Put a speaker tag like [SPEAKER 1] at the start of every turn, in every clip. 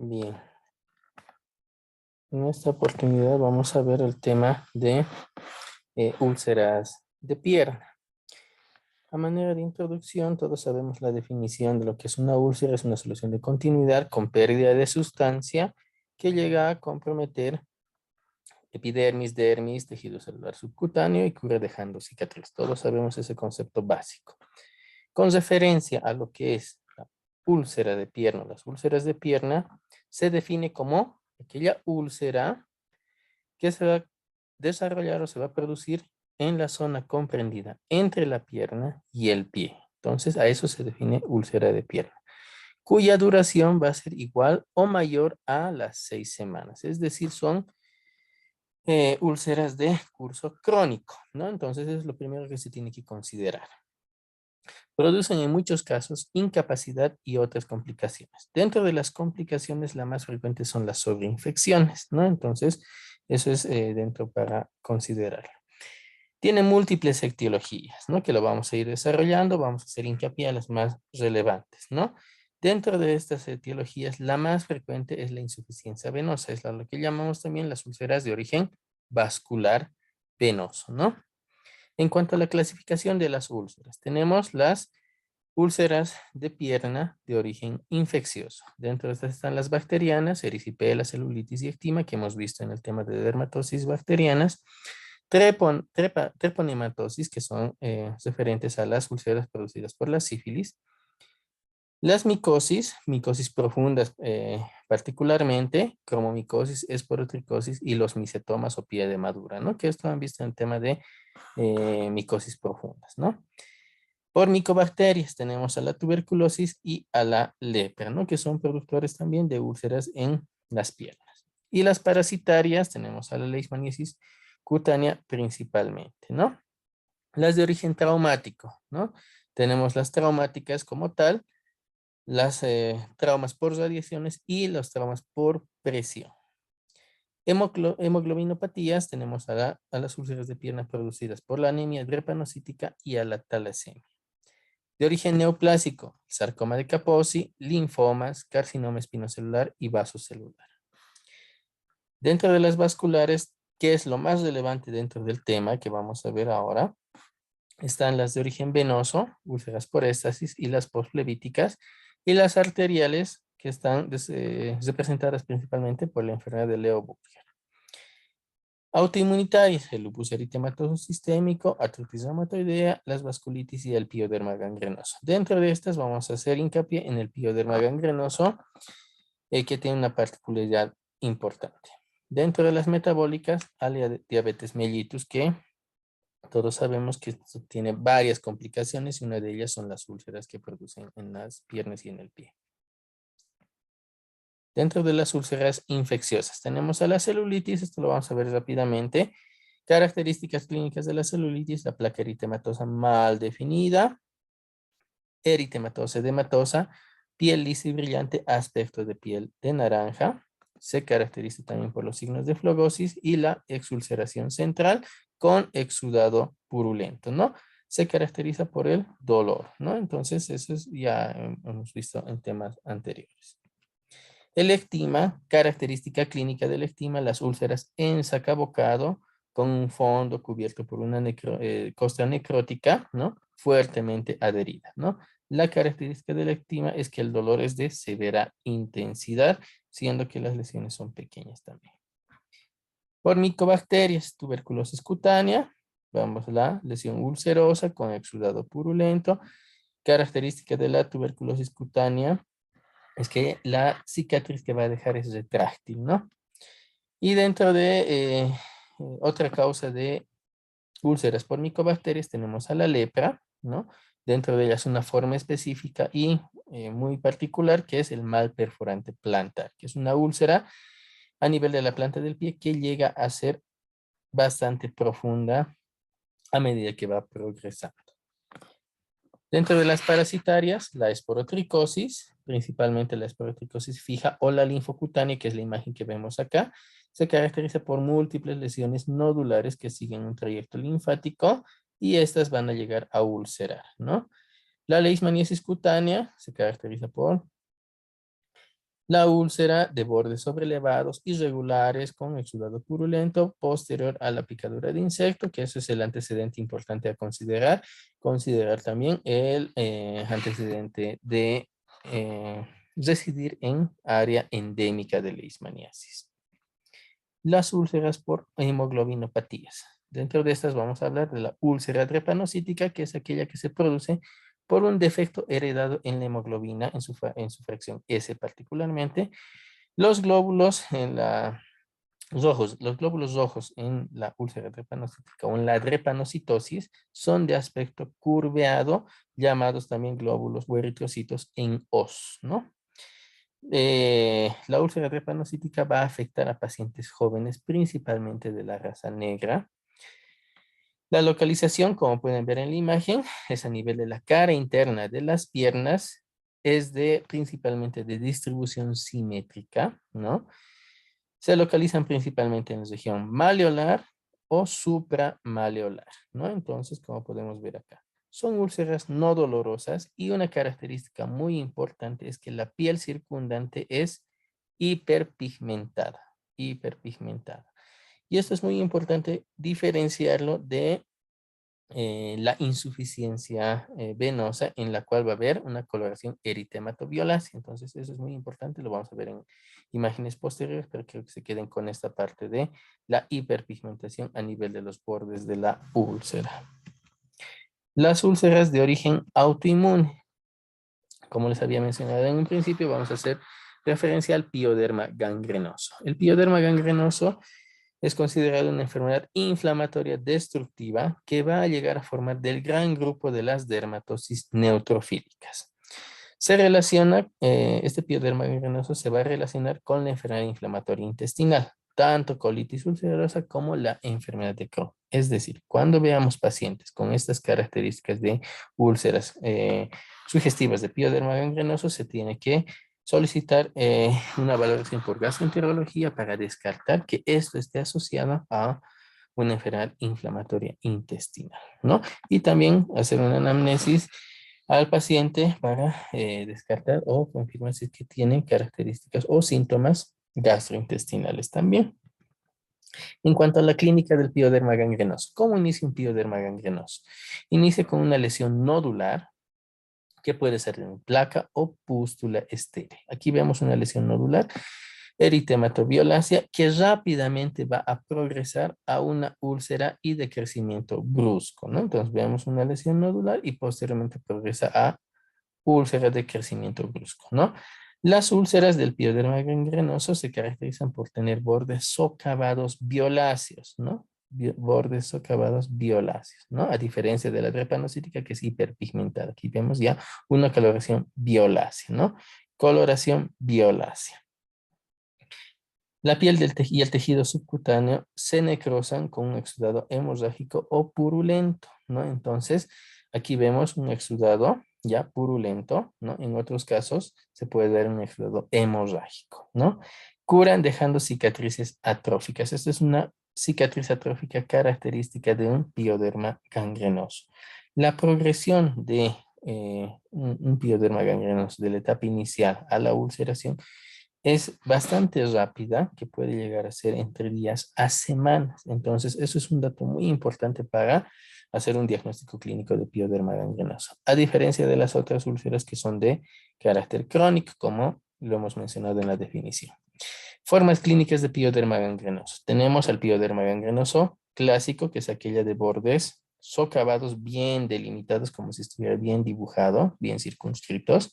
[SPEAKER 1] Bien, en esta oportunidad vamos a ver el tema de úlceras de pierna. A manera de introducción, todos sabemos la definición de lo que es una úlcera. Es una solución de continuidad con pérdida de sustancia que llega a comprometer epidermis, dermis, tejido celular subcutáneo y cura dejando cicatriz. Todos sabemos ese concepto básico. Con referencia a lo que es la úlcera de pierna, las úlceras de pierna, se define como aquella úlcera que se va a desarrollar o se va a producir en la zona comprendida entre la pierna y el pie. Entonces, a eso se define úlcera de pierna, cuya duración va a ser igual o mayor a las 6 semanas. Es decir, son úlceras de curso crónico, ¿no? Entonces, es lo primero que se tiene que considerar. Producen en muchos casos incapacidad y otras complicaciones. Dentro de las complicaciones, la más frecuente son las sobreinfecciones, ¿no? Entonces, eso es dentro para considerar. Tiene múltiples etiologías, ¿no? Que lo vamos a ir desarrollando, vamos a hacer hincapié a las más relevantes, ¿no? Dentro de estas etiologías, la más frecuente es la insuficiencia venosa, es lo que llamamos también las úlceras de origen vascular venoso, ¿no? En cuanto a la clasificación de las úlceras, tenemos las úlceras de pierna de origen infeccioso. Dentro de estas están las bacterianas, erisipela, celulitis y eczema, que hemos visto en el tema de dermatosis bacterianas. Treponematosis, que son referentes a las úlceras producidas por la sífilis. Las micosis, micosis profundas particularmente, cromomicosis, esporotricosis y los micetomas o pie de madura, ¿no? Que esto han visto en el tema de micosis profundas, ¿no? Por micobacterias tenemos a la tuberculosis y a la lepra, ¿no? Que son productores también de úlceras en las piernas. Y las parasitarias tenemos a la leishmaniasis cutánea principalmente, ¿no? Las de origen traumático, ¿no? Tenemos las traumáticas como tal, las traumas por radiaciones y los traumas por presión. Hemoglobinopatías tenemos a las úlceras de pierna producidas por la anemia drepanocítica y a la talasemia. De origen neoplásico, sarcoma de Kaposi, linfomas, carcinoma espinocelular y vasocelular. Dentro de las vasculares, ¿qué es lo más relevante dentro del tema que vamos a ver ahora? Están las de origen venoso, úlceras por éstasis, y las postflevíticas, y las arteriales, que están representadas principalmente por la enfermedad de Leo-Buerger. Autoinmunitarias, el lupus eritematoso sistémico, artritis reumatoidea, las vasculitis y el pioderma gangrenoso. Dentro de estas vamos a hacer hincapié en el pioderma gangrenoso, que tiene una particularidad importante. Dentro de las metabólicas, hay diabetes mellitus, que todos sabemos que esto tiene varias complicaciones y una de ellas son las úlceras que producen en las piernas y en el pie. Dentro de las úlceras infecciosas tenemos a la celulitis, esto lo vamos a ver rápidamente. Características clínicas de la celulitis: la placa eritematosa mal definida, eritematosa edematosa, piel lisa y brillante, aspecto de piel de naranja. Se caracteriza también por los signos de flegosis y la exulceración central con exudado purulento, ¿no? Se caracteriza por el dolor, ¿no? Entonces, eso es, ya hemos visto en temas anteriores. El eczema, característica clínica del eczema: las úlceras en sacabocado con un fondo cubierto por una costra necrótica, ¿no? Fuertemente adherida, ¿no? La característica del eczema es que el dolor es de severa intensidad, siendo que las lesiones son pequeñas también. Por micobacterias, tuberculosis cutánea, vamos a la lesión ulcerosa con exudado purulento. Característica de la tuberculosis cutánea es que la cicatriz que va a dejar es retráctil, ¿no? Y dentro de otra causa de úlceras por micobacterias tenemos a la lepra, ¿no? Dentro de ellas una forma específica y muy particular, que es el mal perforante plantar, que es una úlcera a nivel de la planta del pie que llega a ser bastante profunda a medida que va progresando. Dentro de las parasitarias, la esporotricosis, principalmente la esporotricosis fija o la linfocutánea, que es la imagen que vemos acá, se caracteriza por múltiples lesiones nodulares que siguen un trayecto linfático y estas van a llegar a ulcerar, ¿no? La leishmaniasis cutánea se caracteriza por La úlcera de bordes sobrelevados, irregulares, con exudado purulento, posterior a la picadura de insecto, que eso es el antecedente importante a considerar. Considerar también el antecedente de residir en área endémica de leishmaniasis. Las úlceras por hemoglobinopatías. Dentro de estas vamos a hablar de la úlcera drepanocítica, que es aquella que se produce por un defecto heredado en la hemoglobina en su fracción S particularmente. Los glóbulos los glóbulos rojos en la úlcera drepanocítica o en la drepanocitosis son de aspecto curveado, llamados también glóbulos o eritrocitos en os, ¿no? La úlcera drepanocítica va a afectar a pacientes jóvenes, principalmente de la raza negra. La localización, como pueden ver en la imagen, es a nivel de la cara interna de las piernas, es principalmente de distribución simétrica, ¿no? Se localizan principalmente en la región maleolar o supramaleolar, ¿no? Entonces, como podemos ver acá, son úlceras no dolorosas y una característica muy importante es que la piel circundante es hiperpigmentada, hiperpigmentada. Y esto es muy importante diferenciarlo de la insuficiencia venosa, en la cual va a haber una coloración eritematoviolacea. Entonces, eso es muy importante, lo vamos a ver en imágenes posteriores, pero quiero que se queden con esta parte de la hiperpigmentación a nivel de los bordes de la úlcera. Las úlceras de origen autoinmune. Como les había mencionado en un principio, vamos a hacer referencia al pioderma gangrenoso. El pioderma gangrenoso es considerado una enfermedad inflamatoria destructiva que va a llegar a formar del gran grupo de las dermatosis neutrofílicas. Se relaciona, este pioderma gangrenoso se va a relacionar con la enfermedad inflamatoria intestinal, tanto colitis ulcerosa como la enfermedad de Crohn. Es decir, cuando veamos pacientes con estas características de úlceras sugestivas de pioderma gangrenoso, se tiene que solicitar una valoración por gastroenterología para descartar que esto esté asociado a una enfermedad inflamatoria intestinal, ¿no? Y también hacer una anamnesis al paciente para descartar o confirmar si es que tiene características o síntomas gastrointestinales también. En cuanto a la clínica del pioderma gangrenoso, ¿cómo inicia un pioderma gangrenoso? Inicia con una lesión nodular, que puede ser en placa o pústula estéril. Aquí vemos una lesión nodular, eritematoviolacea, que rápidamente va a progresar a una úlcera y de crecimiento brusco, ¿no? Entonces vemos una lesión nodular y posteriormente progresa a úlcera de crecimiento brusco, ¿no? Las úlceras del pioderma gangrenoso se caracterizan por tener bordes socavados violáceos, ¿no? Bordes socavados violáceos, ¿no? A diferencia de la drepanocítica, que es hiperpigmentada. Aquí vemos ya una coloración violácea, ¿no? Coloración violácea. La piel y el tejido subcutáneo se necrosan con un exudado hemorrágico o purulento, ¿no? Entonces, aquí vemos un exudado ya purulento, ¿no? En otros casos se puede ver un exudado hemorrágico, ¿no? Curan dejando cicatrices atróficas. Esta es una cicatriz atrófica característica de un pioderma gangrenoso. La progresión de un pioderma gangrenoso de la etapa inicial a la ulceración es bastante rápida, que puede llegar a ser entre días a semanas. Entonces, eso es un dato muy importante para hacer un diagnóstico clínico de pioderma gangrenoso. A diferencia de las otras úlceras que son de carácter crónico, como lo hemos mencionado en la definición. Formas clínicas de pioderma gangrenoso. Tenemos al pioderma gangrenoso clásico, que es aquella de bordes socavados bien delimitados, como si estuviera bien dibujado, bien circunscritos.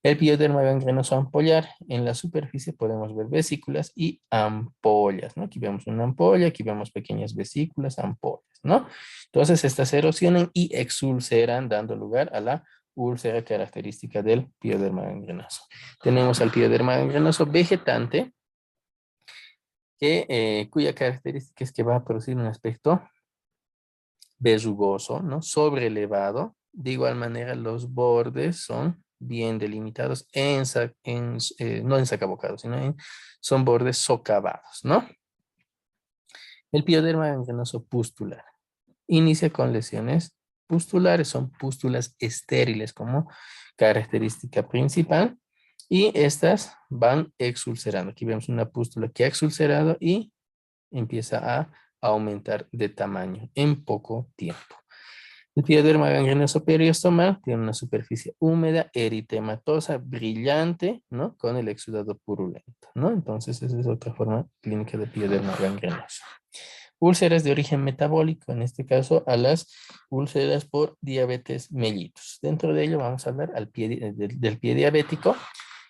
[SPEAKER 1] El pioderma gangrenoso ampollar, en la superficie podemos ver vesículas y ampollas, ¿no? Aquí vemos una ampolla, aquí vemos pequeñas vesículas, ampollas, ¿no? Entonces estas se erosionan y exulceran, dando lugar a la úlcera característica del pioderma gangrenoso. Tenemos al pioderma gangrenoso vegetante, cuya característica es que va a producir un aspecto verrugoso, ¿no? Sobrelevado. De igual manera, los bordes son bien delimitados, no ensacabocados, son bordes socavados, ¿no? El pioderma gangrenoso pustular inicia con lesiones pustulares, son pústulas estériles como característica principal. Y estas van exulcerando. Aquí vemos una pústula que ha exulcerado y empieza a aumentar de tamaño en poco tiempo. El pioderma gangrenoso periostomal tiene una superficie húmeda, eritematosa, brillante, ¿no? Con el exudado purulento, ¿no? Entonces, esa es otra forma clínica de pioderma gangrenoso. Úlceras de origen metabólico, en este caso a las úlceras por diabetes mellitus. Dentro de ello vamos a hablar del pie diabético,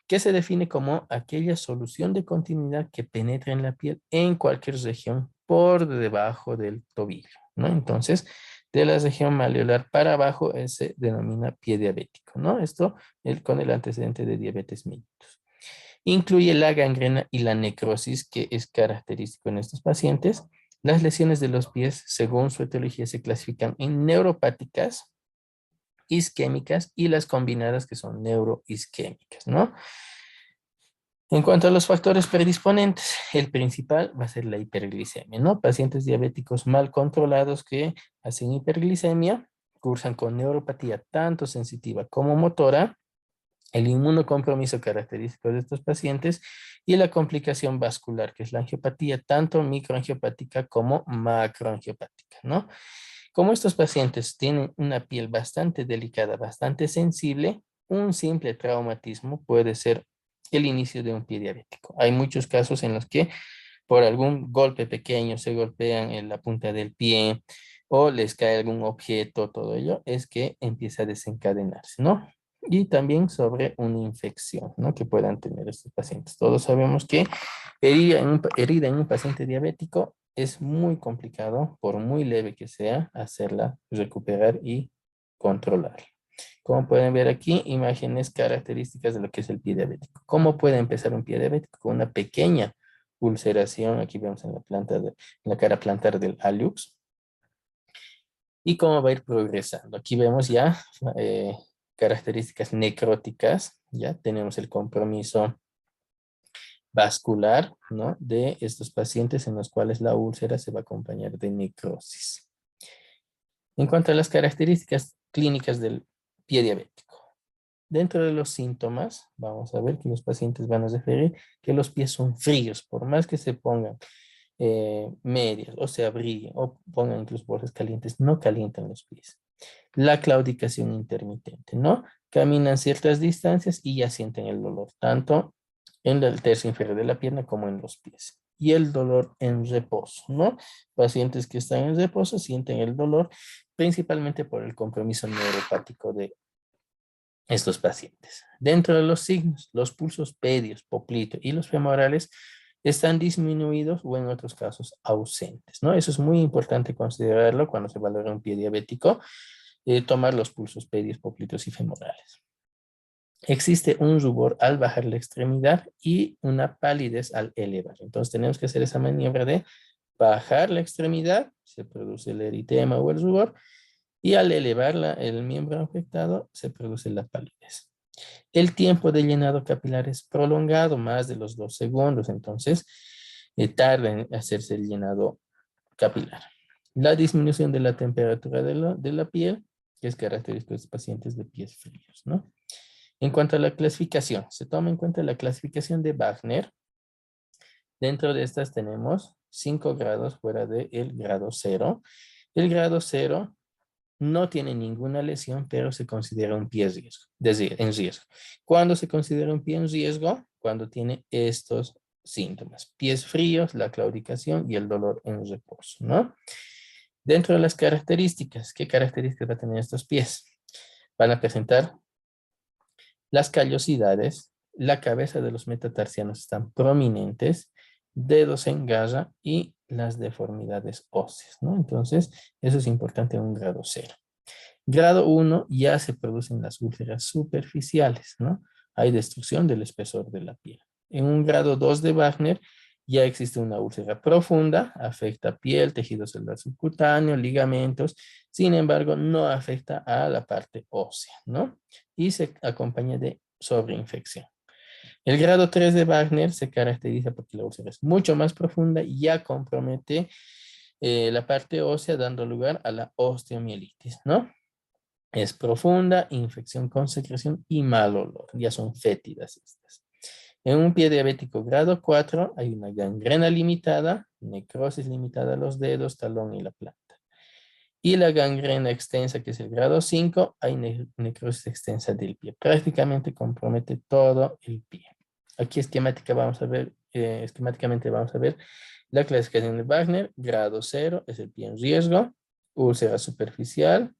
[SPEAKER 1] que se define como aquella solución de continuidad que penetra en la piel en cualquier región por debajo del tobillo, ¿no? Entonces, de la región malleolar para abajo se denomina pie diabético, ¿no? Esto con el antecedente de diabetes mellitus. Incluye la gangrena y la necrosis, que es característico en estos pacientes. Las lesiones de los pies, según su etiología, se clasifican en neuropáticas, isquémicas y las combinadas, que son neuroisquémicas, ¿no? En cuanto a los factores predisponentes, el principal va a ser la hiperglicemia, ¿no? Pacientes diabéticos mal controlados que hacen hiperglicemia, cursan con neuropatía tanto sensitiva como motora, el inmunocompromiso característico de estos pacientes y la complicación vascular, que es la angiopatía, tanto microangiopática como macroangiopática, ¿no? Como estos pacientes tienen una piel bastante delicada, bastante sensible, un simple traumatismo puede ser el inicio de un pie diabético. Hay muchos casos en los que por algún golpe pequeño se golpean en la punta del pie o les cae algún objeto, todo ello es que empieza a desencadenarse, ¿no? Y también sobre una infección, ¿no? Que puedan tener estos pacientes. Todos sabemos que herida en un paciente diabético es muy complicado, por muy leve que sea, hacerla recuperar y controlar. Como pueden ver aquí, imágenes características de lo que es el pie diabético. ¿Cómo puede empezar un pie diabético? Con una pequeña ulceración, aquí vemos en la cara plantar del hallux, y cómo va a ir progresando. Aquí vemos ya características necróticas, ya tenemos el compromiso vascular, ¿no? De estos pacientes en los cuales la úlcera se va a acompañar de necrosis. En cuanto a las características clínicas del pie diabético, dentro de los síntomas, vamos a ver que los pacientes van a referir que los pies son fríos, por más que se pongan medias o se abriguen o pongan incluso bolsas calientes, no calientan los pies. La claudicación intermitente, ¿no? Caminan ciertas distancias y ya sienten el dolor, tanto en el tercio inferior de la pierna como en los pies. Y el dolor en reposo, ¿no? Pacientes que están en reposo sienten el dolor principalmente por el compromiso neuropático de estos pacientes. Dentro de los signos, los pulsos pedios, poplito y los femorales están disminuidos o en otros casos ausentes, ¿no? Eso es muy importante considerarlo cuando se valora un pie diabético, tomar los pulsos pedios, poplitos y femorales. Existe un rubor al bajar la extremidad y una palidez al elevar. Entonces tenemos que hacer esa maniobra de bajar la extremidad, se produce el eritema o el rubor, y al elevar el miembro afectado se produce la palidez. El tiempo de llenado capilar es prolongado, más de los 2 segundos, entonces tarda en hacerse el llenado capilar. La disminución de la temperatura de la piel, que es característico de los pacientes de pies fríos, ¿no? En cuanto a la clasificación, se toma en cuenta la clasificación de Wagner. Dentro de estas tenemos 5 grados fuera del grado 0. El grado 0 no tiene ninguna lesión, pero se considera un pie en riesgo. ¿Cuándo se considera un pie en riesgo? Cuando tiene estos síntomas: pies fríos, la claudicación y el dolor en reposo, ¿no? Dentro de las características, ¿qué características va a tener estos pies? Van a presentar las callosidades, la cabeza de los metatarsianos están prominentes, dedos en garra y las deformidades óseas, ¿no? Entonces, eso es importante en un grado 0. Grado 1 ya se producen las úlceras superficiales, ¿no? Hay destrucción del espesor de la piel. En un grado 2 de Wagner ya existe una úlcera profunda, afecta piel, tejido celular subcutáneo, ligamentos, sin embargo no afecta a la parte ósea, ¿no? Y se acompaña de sobreinfección. El grado 3 de Wagner se caracteriza porque la úlcera es mucho más profunda y ya compromete la parte ósea, dando lugar a la osteomielitis, ¿no? Es profunda, infección con secreción y mal olor. Ya son fétidas estas. En un pie diabético grado 4 hay una gangrena limitada, necrosis limitada a los dedos, talón y la planta. Y la gangrena extensa, que es el grado 5, hay necrosis extensa del pie. Prácticamente compromete todo el pie. Aquí esquemáticamente vamos a ver la clasificación de Wagner. Grado 0 es el pie en riesgo. Úlcera superficial,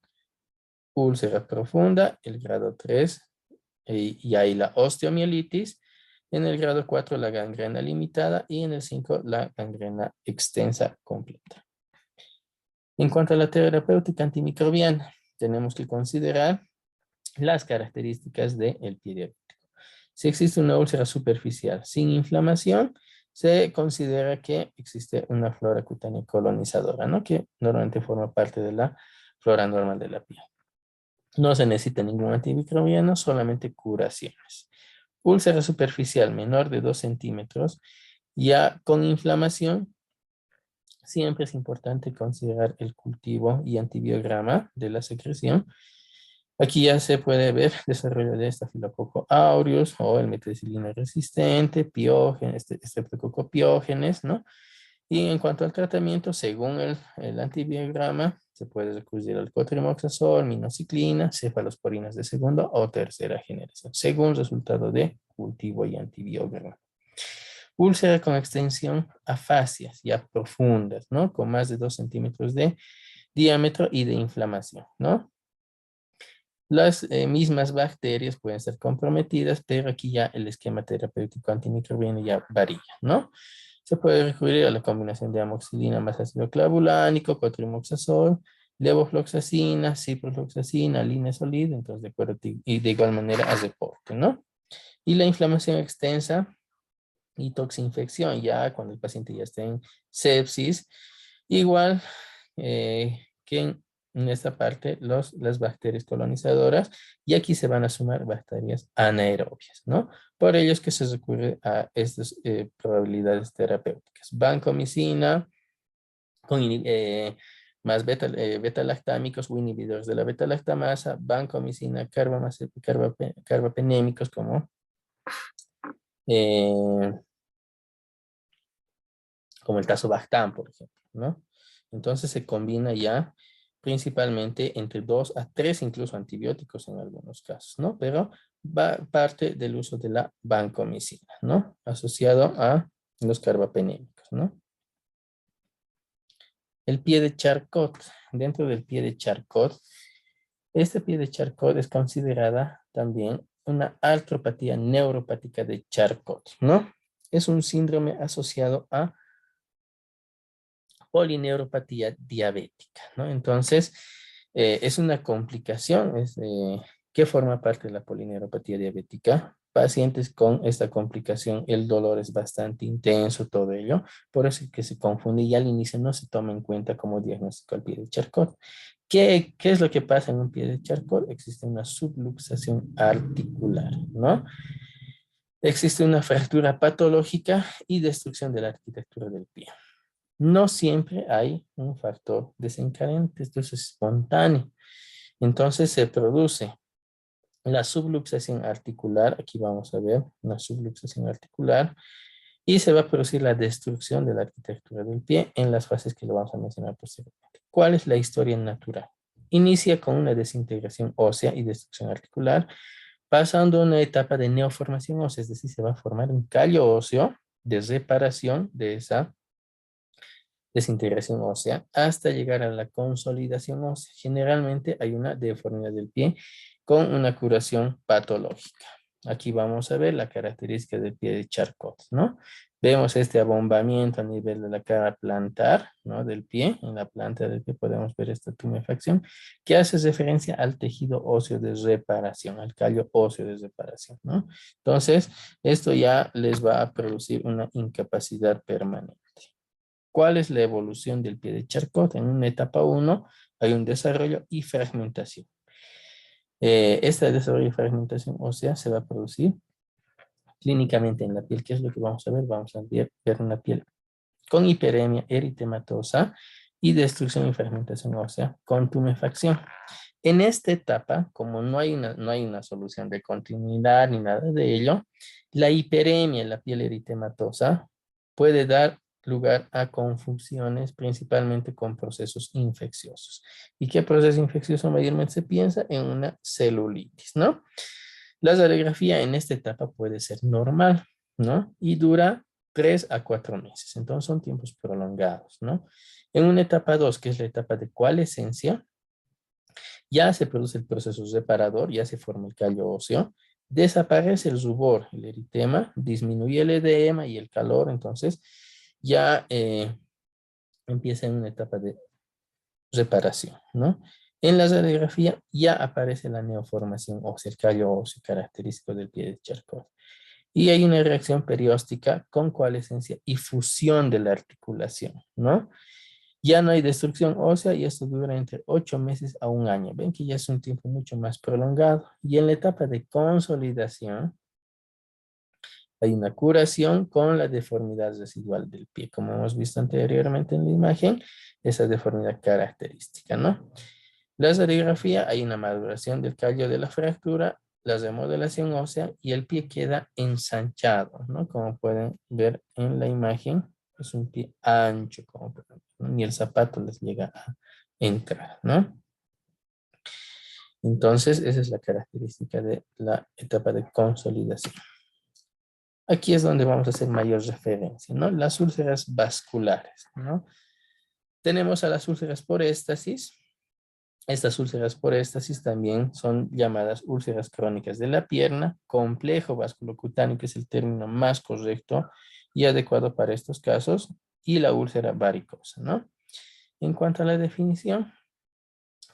[SPEAKER 1] úlcera profunda, el grado 3, y hay la osteomielitis. En el grado 4 la gangrena limitada y en el 5 la gangrena extensa completa. En cuanto a la terapéutica antimicrobiana, tenemos que considerar las características del pie diabético. Si existe una úlcera superficial sin inflamación, se considera que existe una flora cutánea colonizadora, ¿no? Que normalmente forma parte de la flora normal de la piel. No se necesita ningún antimicrobiano, solamente curaciones. Úlcera superficial menor de 2 centímetros, ya con inflamación, siempre es importante considerar el cultivo y antibiograma de la secreción. Aquí ya se puede ver desarrollo de Staphylococcus aureus o el meticilina resistente, piógenes, Streptococcus piógenes, ¿no? Y en cuanto al tratamiento, según el antibiograma, se puede recurrir al cotrimoxazol, minociclina, cefalosporinas de segunda o tercera generación, según resultado de cultivo y antibiograma. Úlcera con extensión a fascias ya profundas, ¿no? Con más de 2 centímetros de diámetro y de inflamación, ¿no? Las mismas bacterias pueden ser comprometidas, pero aquí ya el esquema terapéutico antimicrobiano ya varía, ¿no? Se puede recurrir a la combinación de amoxicilina más ácido clavulánico, cotrimoxazol, levofloxacina, ciprofloxacina, linezolid, entonces de acuerdo, y de igual manera a reporte, ¿no? Y la inflamación extensa y toxinfección, ya cuando el paciente ya está en sepsis, igual que en esta parte las bacterias colonizadoras, y aquí se van a sumar bacterias anaerobias, ¿no? Por ello es que se recurre a estas probabilidades terapéuticas. Vancomicina con más beta-lactámicos o inhibidores de la beta-lactamasa, vancomicina, carbapenémicos eh, como el tazobactam, por ejemplo, ¿no? Entonces se combina ya principalmente entre 2 a 3 incluso antibióticos en algunos casos, ¿no? Pero va parte del uso de la vancomicina, ¿no? Asociado a los carbapenémicos, ¿no? El pie de Charcot. Dentro del pie de Charcot, este pie de Charcot es considerada también una artropatía neuropática de Charcot, ¿no? Es un síndrome asociado a polineuropatía diabética, ¿no? Entonces, es una complicación que forma parte de la polineuropatía diabética. Pacientes con esta complicación, el dolor es bastante intenso, todo ello. Por eso es que se confunde y al inicio no se toma en cuenta como diagnóstico al pie de Charcot. ¿Qué es lo que pasa en un pie de Charcot? Existe una subluxación articular, ¿no? Existe una fractura patológica y destrucción de la arquitectura del pie. No siempre hay un factor desencadenante, esto es espontáneo. Entonces se produce la subluxación articular, aquí vamos a ver una subluxación articular, y se va a producir la destrucción de la arquitectura del pie en las fases que lo vamos a mencionar posteriormente. ¿Cuál es la historia natural? Inicia con una desintegración ósea y destrucción articular, pasando a una etapa de neoformación ósea, es decir, se va a formar un callo óseo de reparación de esa desintegración ósea hasta llegar a la consolidación ósea. Generalmente hay una deformidad del pie con una curación patológica. Aquí vamos a ver la característica del pie de Charcot, ¿no? Vemos este abombamiento a nivel de la cara plantar, ¿no? Del pie, en la planta del pie podemos ver esta tumefacción que hace referencia al tejido óseo de reparación, al callo óseo de reparación, ¿no? Entonces, esto ya les va a producir una incapacidad permanente. ¿Cuál es la evolución del pie de Charcot? En una etapa 1 hay un desarrollo y fragmentación. Este desarrollo y fragmentación ósea se va a producir clínicamente en la piel. ¿Qué es lo que vamos a ver? Vamos a ver una piel con hiperemia eritematosa y destrucción y fragmentación ósea con tumefacción. En esta etapa, como no hay una solución de continuidad ni nada de ello, la hiperemia en la piel eritematosa puede dar lugar a confusiones, principalmente con procesos infecciosos. ¿Y qué proceso infeccioso mayormente se piensa? En una celulitis, ¿no? La radiografía en esta etapa puede ser normal, ¿no? Y dura 3 a 4 meses. Entonces son tiempos prolongados, ¿no? En una etapa 2, que es la etapa de coalescencia, ya se produce el proceso reparador, ya se forma el callo óseo, desaparece el rubor, el eritema, disminuye el edema y el calor, entonces ya empieza en una etapa de reparación, ¿no? En la radiografía ya aparece la neoformación ósea, el callo óseo característico del pie de Charcot. Y hay una reacción perióstica con coalescencia y fusión de la articulación, ¿no? Ya no hay destrucción ósea y esto dura entre 8 meses a un año. Ven que ya es un tiempo mucho más prolongado. Y en la etapa de consolidación hay una curación con la deformidad residual del pie, como hemos visto anteriormente en la imagen, esa deformidad característica, ¿no? La radiografía, hay una maduración del callo de la fractura, la remodelación ósea y el pie queda ensanchado, ¿no? Como pueden ver en la imagen, es un pie ancho, como pueden ver, ¿no? Ni el zapato les llega a entrar, ¿no? Entonces, esa es la característica de la etapa de consolidación. Aquí es donde vamos a hacer mayor referencia, ¿no? Las úlceras vasculares, ¿no? Tenemos a las úlceras por éstasis. Estas úlceras por éstasis también son llamadas úlceras crónicas de la pierna, complejo vasculocutáneo, que es el término más correcto y adecuado para estos casos, y la úlcera varicosa, ¿no? En cuanto a la definición,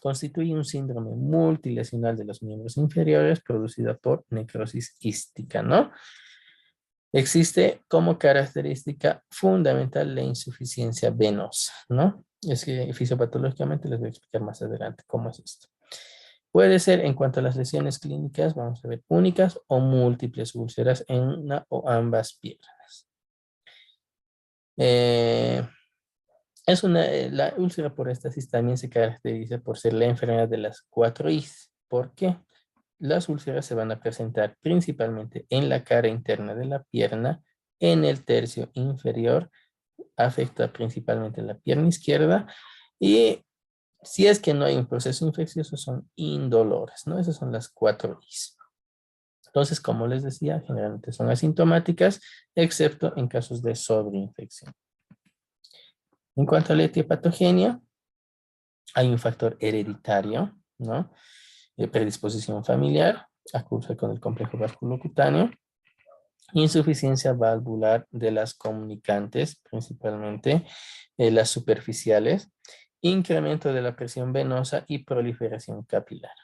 [SPEAKER 1] constituye un síndrome multilesional de los miembros inferiores producida por necrosis quística, ¿no? Existe como característica fundamental la insuficiencia venosa, ¿no? Es que fisiopatológicamente les voy a explicar más adelante cómo es esto. Puede ser, en cuanto a las lesiones clínicas, vamos a ver, únicas o múltiples úlceras en una o ambas piernas. La úlcera por éstasis también se caracteriza por ser la enfermedad de las 4 I's. ¿Por qué? Las úlceras se van a presentar principalmente en la cara interna de la pierna, en el tercio inferior, afecta principalmente la pierna izquierda y si es que no hay un proceso infeccioso son indolores, ¿no? Esas son las 4 I's. Entonces, como les decía, generalmente son asintomáticas, excepto en casos de sobreinfección. En cuanto a la etiopatogenia, hay un factor hereditario, ¿no? Predisposición familiar, acusa con el complejo vasculocutáneo, insuficiencia valvular de las comunicantes, principalmente las superficiales, incremento de la presión venosa y proliferación capilar,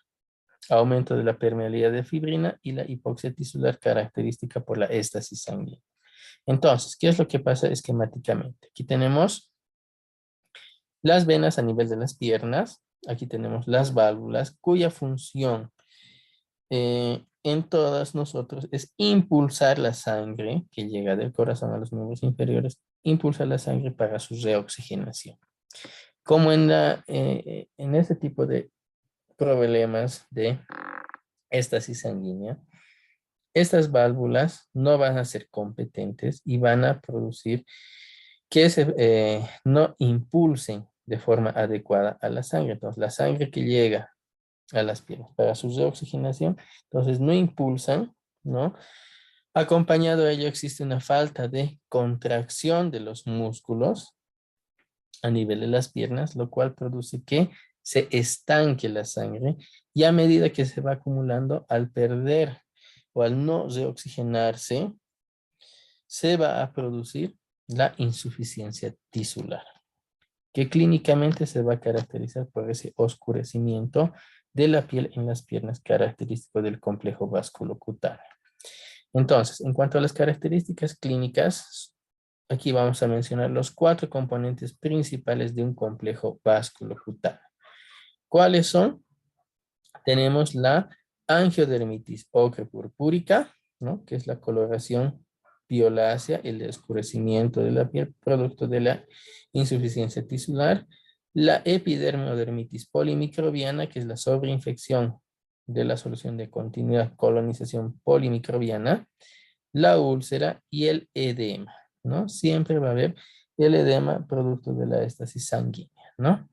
[SPEAKER 1] aumento de la permeabilidad de fibrina y la hipoxia tisular característica por la éstasis sanguínea. Entonces, ¿qué es lo que pasa esquemáticamente? Aquí tenemos las venas a nivel de las piernas, aquí tenemos las válvulas cuya función en todas nosotros es impulsar la sangre que llega del corazón a los miembros inferiores, impulsar la sangre para su reoxigenación. Como en este tipo de problemas de éstasis sanguínea, estas válvulas no van a ser competentes y van a producir que no impulsen de forma adecuada a la sangre. Entonces, la sangre que llega a las piernas para su reoxigenación, entonces no impulsan, ¿no? Acompañado de ello existe una falta de contracción de los músculos a nivel de las piernas, lo cual produce que se estanque la sangre y a medida que se va acumulando, al perder o al no reoxigenarse, se va a producir la insuficiencia tisular, que clínicamente se va a caracterizar por ese oscurecimiento de la piel en las piernas característico del complejo vasculocutáneo. Entonces, en cuanto a las características clínicas, aquí vamos a mencionar los 4 componentes principales de un complejo vasculocutáneo. ¿Cuáles son? Tenemos la angiodermitis ocre-purpúrica, ¿no? Que es la coloración violácea, el oscurecimiento de la piel, producto de la insuficiencia tisular. La epidermodermitis polimicrobiana, que es la sobreinfección de la solución de continuidad, colonización polimicrobiana, la úlcera y el edema, ¿no? Siempre va a haber el edema producto de la éstasis sanguínea, ¿no?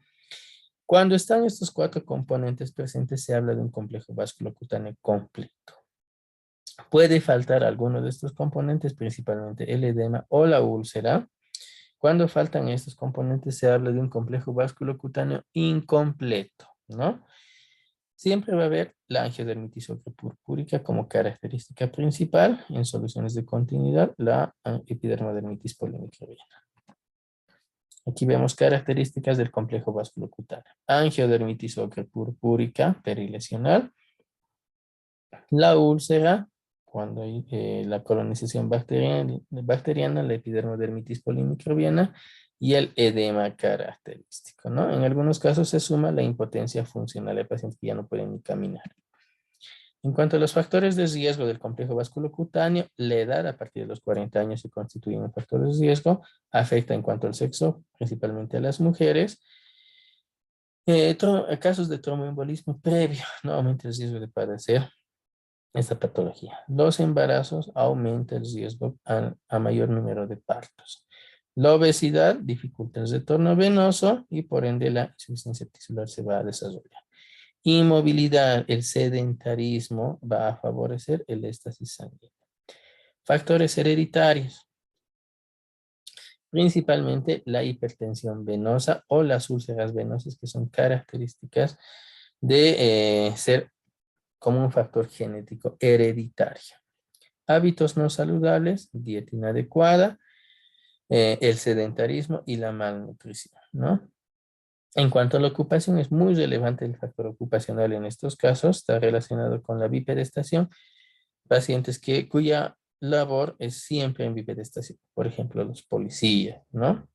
[SPEAKER 1] Cuando están estos cuatro componentes presentes, se habla de un complejo vasculocutáneo completo. Puede faltar alguno de estos componentes, principalmente el edema o la úlcera. Cuando faltan estos componentes, se habla de un complejo vasculocutáneo incompleto, ¿no? Siempre va a haber la angiodermitis ocre-purpúrica como característica principal. En soluciones de continuidad, la epidermodermitis polimicrobiana. Aquí vemos características del complejo vasculocutáneo. Angiodermitis ocre-purpúrica perilesional. La úlcera, cuando hay la colonización bacteriana, la epidermodermitis polimicrobiana y el edema característico, ¿no? En algunos casos se suma la impotencia funcional. Hay pacientes que ya no pueden ni caminar. En cuanto a los factores de riesgo del complejo vasculocutáneo, la edad a partir de los 40 años se constituyen un factor de riesgo, afecta en cuanto al sexo, principalmente a las mujeres. Casos de tromboembolismo previo, no aumenta el riesgo de padecer esta patología. Los embarazos aumenta el riesgo a mayor número de partos. La obesidad dificulta el retorno venoso y por ende la insuficiencia tisular se va a desarrollar. Inmovilidad, el sedentarismo va a favorecer el éstasis sanguíneo. Factores hereditarios, principalmente la hipertensión venosa o las úlceras venosas, que son características de ser como un factor genético hereditario. Hábitos no saludables, dieta inadecuada, el sedentarismo y la malnutrición, ¿no? En cuanto a la ocupación, es muy relevante el factor ocupacional en estos casos, está relacionado con la bipedestación, pacientes cuya labor es siempre en bipedestación, por ejemplo, los policías, ¿no?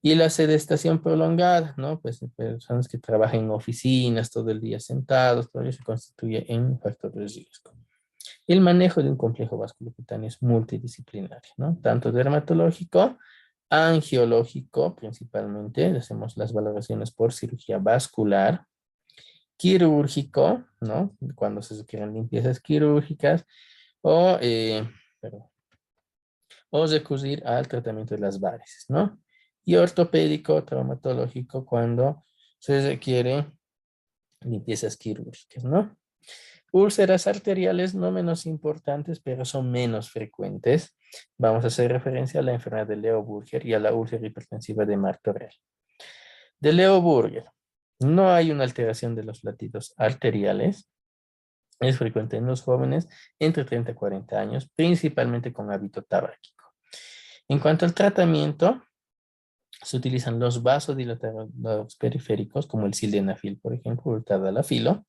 [SPEAKER 1] Y la sedestación prolongada, ¿no? Pues personas que trabajan en oficinas todo el día sentados, todo eso se constituye en un factor de riesgo. El manejo de un complejo vasculocutáneo es multidisciplinario, ¿no? Tanto dermatológico, angiológico, principalmente, hacemos las valoraciones por cirugía vascular, quirúrgico, ¿no? Cuando se requieren limpiezas quirúrgicas, o, o recurrir al tratamiento de las varices, ¿no? Y ortopédico, traumatológico, cuando se requiere limpiezas quirúrgicas, ¿no? Úlceras arteriales no menos importantes, pero son menos frecuentes. Vamos a hacer referencia a la enfermedad de Leo Burger y a la úlcera hipertensiva de Martorell. De Leo Burger, no hay una alteración de los latidos arteriales. Es frecuente en los jóvenes entre 30 y 40 años, principalmente con hábito tabáquico. En cuanto al tratamiento, se utilizan los vasodilatadores periféricos, como el sildenafil, por ejemplo, o el tadalafilo.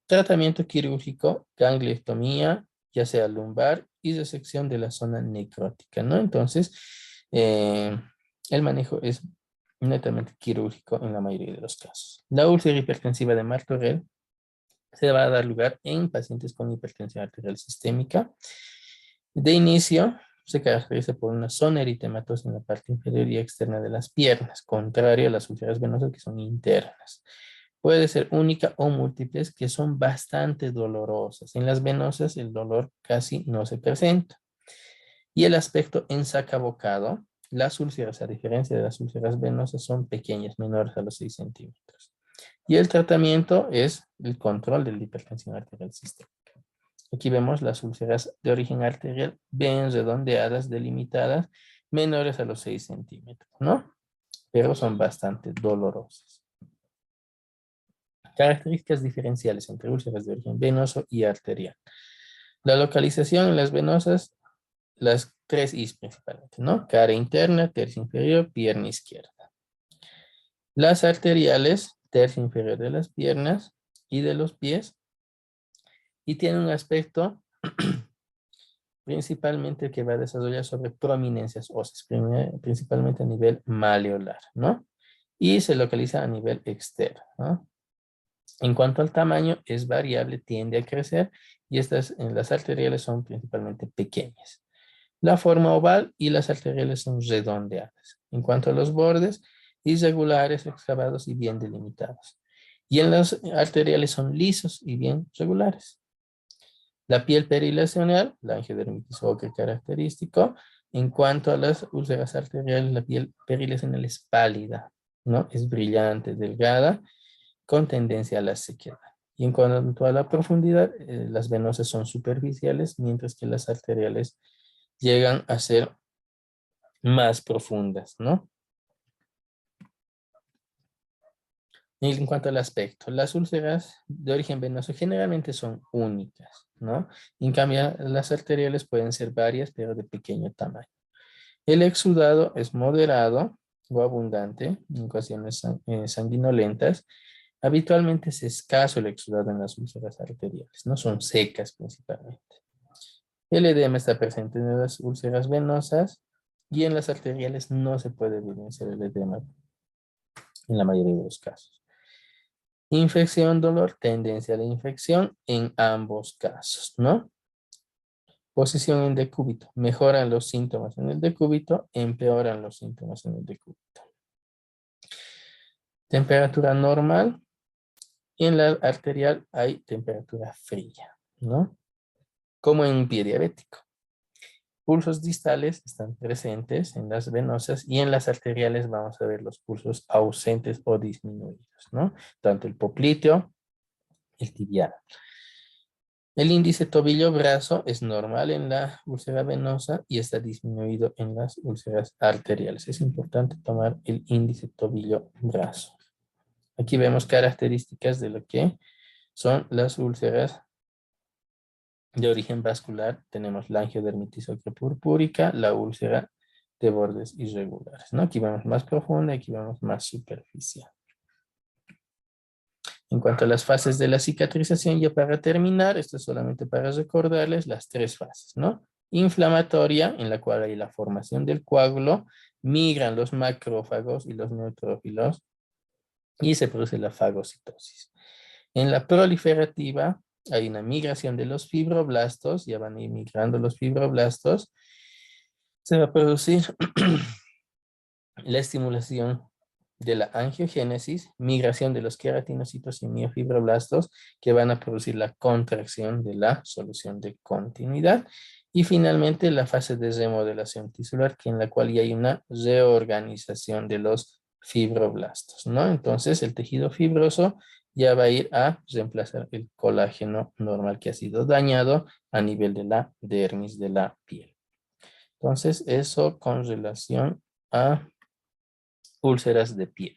[SPEAKER 1] Tratamiento quirúrgico, gangliectomía, ya sea lumbar y resección de la zona necrótica, ¿no? Entonces, el manejo es netamente quirúrgico en la mayoría de los casos. La úlcera hipertensiva de Martorell se va a dar lugar en pacientes con hipertensión arterial sistémica. De inicio, se caracteriza por una zona eritematosa en la parte inferior y externa de las piernas, contrario a las úlceras venosas que son internas. Puede ser única o múltiples, que son bastante dolorosas. En las venosas el dolor casi no se presenta. Y el aspecto ensacabocado, las úlceras, a diferencia de las úlceras venosas, son pequeñas, menores a los 6 centímetros. Y el tratamiento es el control de la hipertensión arterial sistémica. Aquí vemos las úlceras de origen arterial bien redondeadas, delimitadas, menores a los 6 centímetros, ¿no? Pero son bastante dolorosas. Características diferenciales entre úlceras de origen venoso y arterial. La localización en las venosas, las 3 I's principalmente, ¿no? Cara interna, tercio inferior, pierna izquierda. Las arteriales, tercio inferior de las piernas y de los pies. Y tiene un aspecto principalmente que va a desarrollar sobre prominencias óseas, principalmente a nivel maleolar, ¿no? Y se localiza a nivel externo, ¿no? En cuanto al tamaño, es variable, tiende a crecer y las arteriales son principalmente pequeñas. La forma oval y las arteriales son redondeadas. En cuanto a los bordes, irregulares, excavados y bien delimitados. Y en los arteriales son lisos y bien regulares. La piel perilesional, la angiodermitis ocre característico. En cuanto a las úlceras arteriales, la piel perilesional es pálida, ¿no? Es brillante, delgada, con tendencia a la sequedad. Y en cuanto a la profundidad, las venosas son superficiales, mientras que las arteriales llegan a ser más profundas, ¿no? Y en cuanto al aspecto, las úlceras de origen venoso generalmente son únicas, ¿no? En cambio, las arteriales pueden ser varias, pero de pequeño tamaño. El exudado es moderado o abundante, en ocasiones sanguinolentas. Habitualmente es escaso el exudado en las úlceras arteriales, no son secas principalmente. El edema está presente en las úlceras venosas y en las arteriales no se puede evidenciar el edema en la mayoría de los casos. Infección, dolor, tendencia a la infección en ambos casos, ¿no? Posición en decúbito. Mejoran los síntomas en el decúbito, empeoran los síntomas en el decúbito. Temperatura normal. Y en la arterial hay temperatura fría, ¿no? Como en un pie diabético. Pulsos distales están presentes en las venosas y en las arteriales vamos a ver los pulsos ausentes o disminuidos, ¿no? Tanto el popliteo, el tibial. El índice tobillo-brazo es normal en la úlcera venosa y está disminuido en las úlceras arteriales. Es importante tomar el índice tobillo-brazo. Aquí vemos características de lo que son las úlceras de origen vascular. Tenemos la angiodermitis ocre-purpúrica, la úlcera de bordes irregulares, ¿no? Aquí vamos más profunda, aquí vamos más superficial. En cuanto a las fases de la cicatrización, ya para terminar, esto es solamente para recordarles las tres fases, ¿no? Inflamatoria, en la cual hay la formación del coágulo, migran los macrófagos y los neutrófilos y se produce la fagocitosis. En la proliferativa, hay una migración de los fibroblastos, ya van a ir migrando los fibroblastos, se va a producir la estimulación de la angiogénesis, migración de los queratinocitos y miofibroblastos que van a producir la contracción de la solución de continuidad. Y finalmente la fase de remodelación tisular, en la cual ya hay una reorganización de los fibroblastos, ¿no? Entonces el tejido fibroso ya va a ir a reemplazar el colágeno normal que ha sido dañado a nivel de la dermis de la piel. Entonces eso con relación a úlceras de piel.